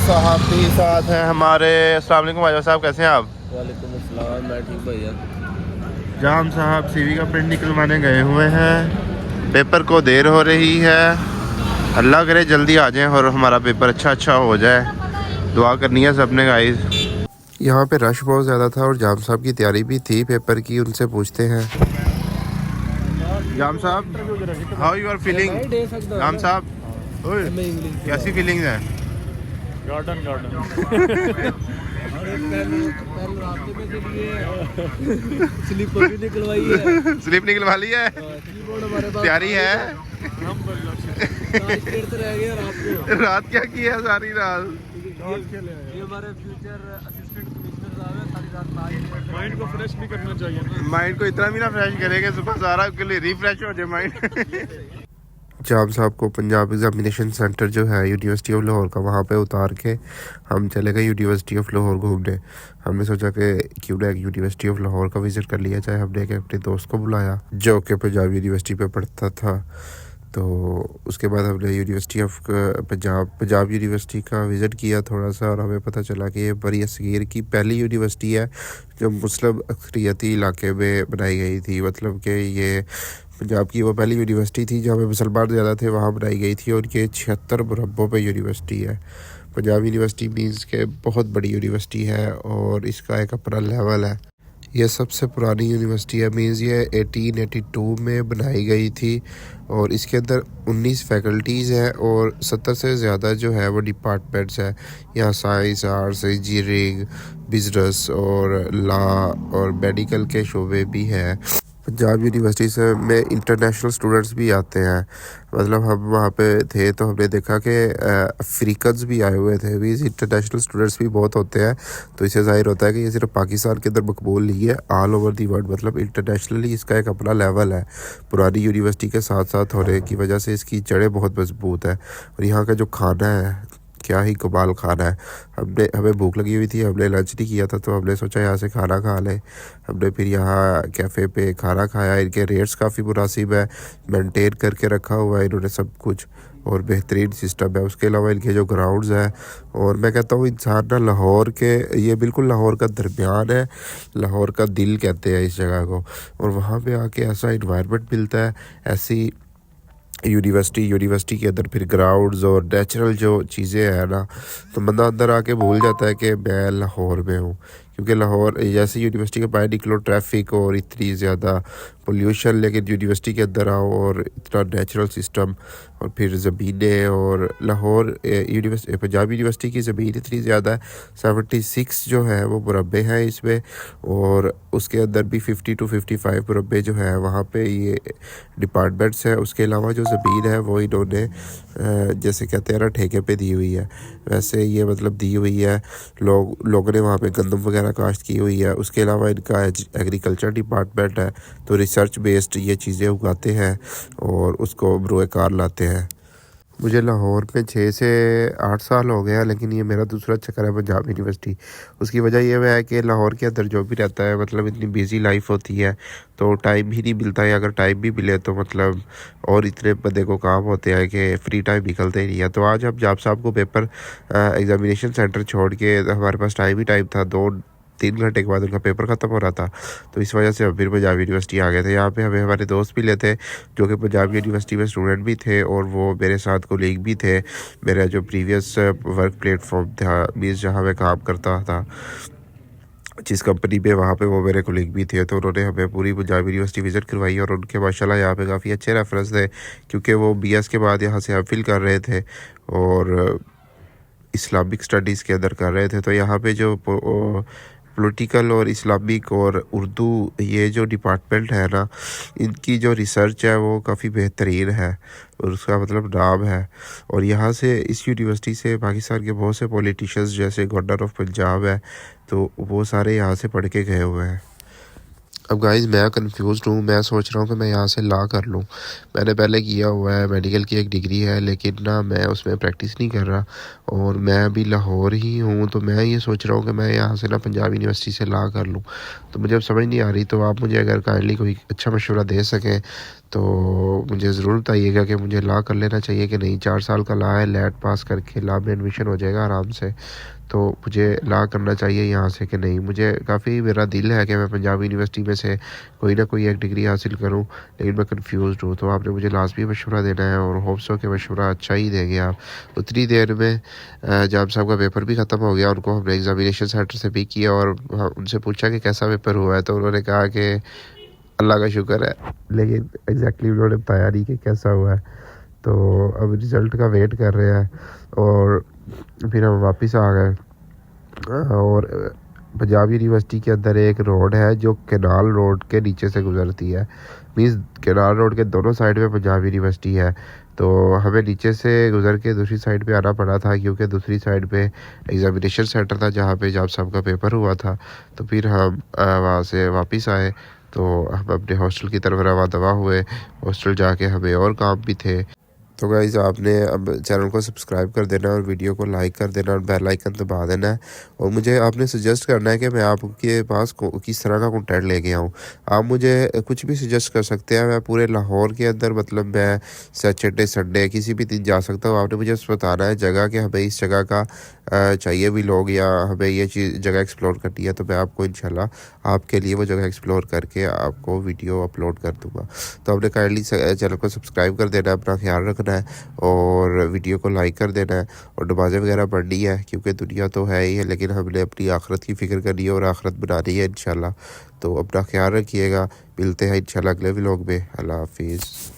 साहब भी साथ हैं हमारे। अस्सलाम वालेकुम भाई साहब, कैसे हैं आप? वालेकुम अस्सलाम, मैं ठीक भैया। जाम साहब सीवी का प्रिंट निकलवाने गए हुए हैं, पेपर को देर हो रही है। अल्लाह करे जल्दी आ जाएं और हमारा पेपर अच्छा हो जाए, दुआ करनी है सबने गाइस। यहाँ पे रश बहुत ज़्यादा था और जाम साहब की तैयारी भी थी पेपर की, उनसे पूछते हैं। जाम साहब, हाउ यू आर फीलिंग? जाम साहब, ओए, कैसी फीलिंग्स हैं? गार्डन गार्डन स्लीपर भी निकलवाई है। स्लिप निकलवा ली है, कीबोर्ड हमारे पास तैयारी है। खेलते रह गए रात को। रात क्या की है? सारी रात ये हमारे फ्यूचर असिस्टेंट कमिश्नर साहब हैं, सारी रात नाइट माइंड को फ्रेश भी करना चाहिए ना। माइंड को इतना भी ना फ्रेश करेंगे, सुबह सारा के लिए रिफ्रेश हो जाए माइंड। जाम साहब को पंजाब एग्जामिनेशन सेंटर जो है यूनिवर्सिटी ऑफ लाहौर का, वहाँ पे उतार के हम चले गए यूनिवर्सिटी ऑफ लाहौर घूमने। हमने सोचा कि क्यों ना एक यूनिवर्सिटी ऑफ लाहौर का विज़िट कर लिया जाए। हमने एक अपने दोस्त को बुलाया जो कि पंजाब यूनिवर्सिटी पे पढ़ता था। तो उसके बाद हमने यूनिवर्सिटी ऑफ पंजाब यूनिवर्सिटी का विज़िट किया थोड़ा सा, और हमें पता चला कि ये बरी सगीर की पहली यूनिवर्सिटी है जो मुस्लिम अक्सरियती इलाके में बनाई गई थी। मतलब कि ये पंजाब की वो पहली यूनिवर्सिटी थी जहाँ पे मुसलमान ज़्यादा थे, वहाँ बनाई गई थी, और ये 76 मुरब्बों पे यूनिवर्सिटी है। पंजाब यूनिवर्सिटी मीन्स के बहुत बड़ी यूनिवर्सिटी है और इसका एक अपना लेवल है। यह सबसे पुरानी यूनिवर्सिटी है, मीन्स ये 1882 में बनाई गई थी, और इसके अंदर 19 फैकल्टीज़ हैं और 70 से ज़्यादा जो है वो डिपार्टमेंट्स हैं। यहाँ साइंस, आर्ट्स, इंजीनियरिंग, बिजनेस और लॉ और मेडिकल के शोबे भी हैं। पंजाब यूनिवर्सिटी से में इंटरनेशनल स्टूडेंट्स भी आते हैं। मतलब हम वहाँ पे थे तो हमने देखा कि अफ्रीकन्स भी आए हुए थे। भी इंटरनेशनल स्टूडेंट्स भी बहुत होते हैं, तो इससे ज़ाहिर होता है कि ये सिर्फ पाकिस्तान के अंदर मकबूल नहीं है, ऑल ओवर दी वर्ल्ड, मतलब इंटरनेशनली इसका एक अपना लेवल है। पुरानी यूनिवर्सिटी के साथ साथ होने की वजह से इसकी जड़ें बहुत मजबूत है। और यहाँ का जो खाना है, क्या ही कमाल खाना है। हमें भूख लगी हुई थी, हमने लंच नहीं किया था, तो हमने सोचा यहाँ से खाना खा लें। हमने फिर यहाँ कैफ़े पे खाना खाया। इनके रेट्स काफ़ी मुनासिब है, मेंटेन करके रखा हुआ है इन्होंने सब कुछ, और बेहतरीन सिस्टम है। उसके अलावा इनके जो ग्राउंड्स हैं, और मैं कहता हूँ इंसान ना लाहौर के, ये बिल्कुल लाहौर का दरमियान है, लाहौर का दिल कहते हैं इस जगह को। और वहाँ पे आके ऐसा इन्वायरमेंट मिलता है, ऐसी यूनिवर्सिटी के अंदर फिर ग्राउंड्स और नेचुरल जो चीज़ें हैं ना, तो बंदा अंदर आके भूल जाता है कि मैं लाहौर में हूँ। क्योंकि लाहौर जैसे यूनिवर्सिटी के बाहर निकलो, ट्रैफिक और इतनी ज़्यादा पोल्यूशन, लेकिन यूनिवर्सिटी के अंदर आओ और इतना नेचुरल सिस्टम, और फिर ज़मीनें, और लाहौर यूनिवर्सिटी, पंजाब यूनिवर्सिटी की ज़मीन इतनी ज़्यादा है, 76 जो है वो मुरब्बे हैं इसमें, और उसके अंदर भी 50 to 55 मुरब्बे जो है वहाँ पे ये डिपार्टमेंट्स हैं। उसके अलावा जो ज़मीन है वो इन्होंने जैसे कहते हैं ना ठेके पे दी हुई है, वैसे ये मतलब दी हुई है। लोगों ने वहाँ पे गंदम वगैरह काश्त की हुई है। उसके अलावा इनका एग्रीकल्चर डिपार्टमेंट है, तो रिसर्च बेस्ड ये चीज़ें उगाते हैं और उसको बरोए कार लाते हैं। मुझे लाहौर में 6 से 8 साल हो गया, लेकिन ये मेरा दूसरा चक्कर है पंजाब यूनिवर्सिटी। उसकी वजह ये है कि लाहौर के अंदर जो भी रहता है, मतलब इतनी बिजी लाइफ होती है तो टाइम ही नहीं मिलता है। अगर टाइम भी मिले तो मतलब और इतने बंदे को काम होते हैं कि फ्री टाइम निकलते ही नहीं है। तो आज हम जाब साहब को पेपर एग्ज़ामिनेशन सेंटर छोड़ के, हमारे पास टाइम ही टाइम था, 2-3 घंटे के बाद उनका पेपर ख़त्म हो रहा था, तो इस वजह से हम फिर पंजाब यूनिवर्सिटी आ गए थे। यहाँ पे हमें हमारे दोस्त भी लेते जो कि पंजाब यूनिवर्सिटी में स्टूडेंट भी थे, और वो मेरे साथ कोलीग भी थे। मेरा जो प्रीवियस वर्क प्लेटफॉर्म था, मीन्स जहाँ मैं काम करता था जिस कंपनी पे, वहाँ पे वो मेरे कोलीग भी थे। तो उन्होंने हमें पूरी पंजाब यूनिवर्सिटी विज़िट करवाई, और उनके माशाल्लाह यहाँ पे काफ़ी अच्छे रेफरेंस थे, क्योंकि वो BS के बाद यहाँ से एमफिल कर रहे थे और इस्लामिक स्टडीज़ के अंदर कर रहे थे। तो यहाँ पे जो पॉलिटिकल और इस्लामिक और उर्दू ये जो डिपार्टमेंट है ना, इनकी जो रिसर्च है वो काफ़ी बेहतरीन है, और उसका मतलब नाम है। और यहाँ से, इस यूनिवर्सिटी से पाकिस्तान के बहुत से पॉलिटिशियंस जैसे गवर्नर ऑफ पंजाब है, तो वो सारे यहाँ से पढ़ के गए हुए हैं। अब गाइस मैं कंफ्यूज्ड हूँ। मैं सोच रहा हूँ कि मैं यहाँ से ला कर लूँ। मैंने पहले किया हुआ है, मेडिकल की एक डिग्री है, लेकिन ना मैं उसमें प्रैक्टिस नहीं कर रहा और मैं अभी लाहौर ही हूँ। तो मैं ये सोच रहा हूँ कि मैं यहाँ से ना पंजाब यूनिवर्सिटी से ला कर लूँ। तो मुझे अब समझ नहीं आ रही। तो आप मुझे अगर काइंडली कोई अच्छा मशवरा दे सकें तो मुझे ज़रूर बताइएगा कि मुझे ला कर लेना चाहिए कि नहीं। 4 साल का ला है, लेट पास करके ला में एडमिशन हो जाएगा आराम से। तो मुझे ला करना चाहिए यहाँ से कि नहीं। मुझे काफ़ी मेरा दिल है कि मैं पंजाब यूनिवर्सिटी में से कोई ना कोई एक डिग्री हासिल करूँ, लेकिन मैं कंफ्यूज्ड हूँ। तो आपने मुझे लाजमी मशवरा देना है और होप्स हो कि मशवरा अच्छा ही देंगे आप। उतनी देर में जाम साहब का पेपर भी ख़त्म हो गया। उनको हमने एग्ज़ामिनेशन सेंटर से पिक किया और उनसे पूछा कि कैसा पेपर हुआ है। तो उन्होंने कहा कि अल्लाह का शुक्र है, लेकिन एग्जैक्टली उन्होंने बताया नहीं कि कैसा हुआ है। तो अब रिज़ल्ट का वेट कर रहे हैं और फिर हम वापस आ गए। और पंजाब यूनिवर्सिटी के अंदर एक रोड है जो कैनाल रोड के नीचे से गुजरती है। मीन्स कैनाल रोड के दोनों साइड में पंजाब यूनिवर्सिटी है। तो हमें नीचे से गुजर के दूसरी साइड पे आना पड़ा था, क्योंकि दूसरी साइड पे एग्ज़ामिनेशन सेंटर था जहाँ पे जाब साहब का पेपर हुआ था। तो फिर हम वहाँ से वापस आए। तो हम अपने हॉस्टल की तरफ रवा दवा हुए। हॉस्टल जाके हमें और काम भी थे। तो गाइज़ आपने अब चैनल को सब्सक्राइब कर देना और वीडियो को लाइक कर देना और बेल आइकन दबा देना है। और मुझे आपने सजेस्ट करना है कि मैं आपके पास किस तरह का कंटेंट लेके आऊँ। आप मुझे कुछ भी सजेस्ट कर सकते हैं। मैं पूरे लाहौर के अंदर मतलब मैं सैटरडे संडे किसी भी दिन जा सकता हूँ। आपने मुझे बस बताना है जगह कि हमें इस जगह का चाहिए भी लोग, या हमें ये चीज़ जगह एक्सप्लोर करनी है। तो मैं आपको इंशाल्लाह आपके लिए वो जगह एक्सप्लोर करके आपको वीडियो अपलोड कर दूँगा। तो आपने काइंडली चैनल को सब्सक्राइब कर देना, अपना ख्याल रखना है और वीडियो को लाइक कर देना है और नमाज़ें वगैरह पढ़नी है, क्योंकि दुनिया तो है ही है, लेकिन हमने अपनी आखिरत की फ़िक्र करनी है और आखिरत बनानी है इंशाल्लाह। तो अपना ख्याल रखिएगा। मिलते हैं इंशाल्लाह अगले व्लॉग में। अल्लाह हाफिज़।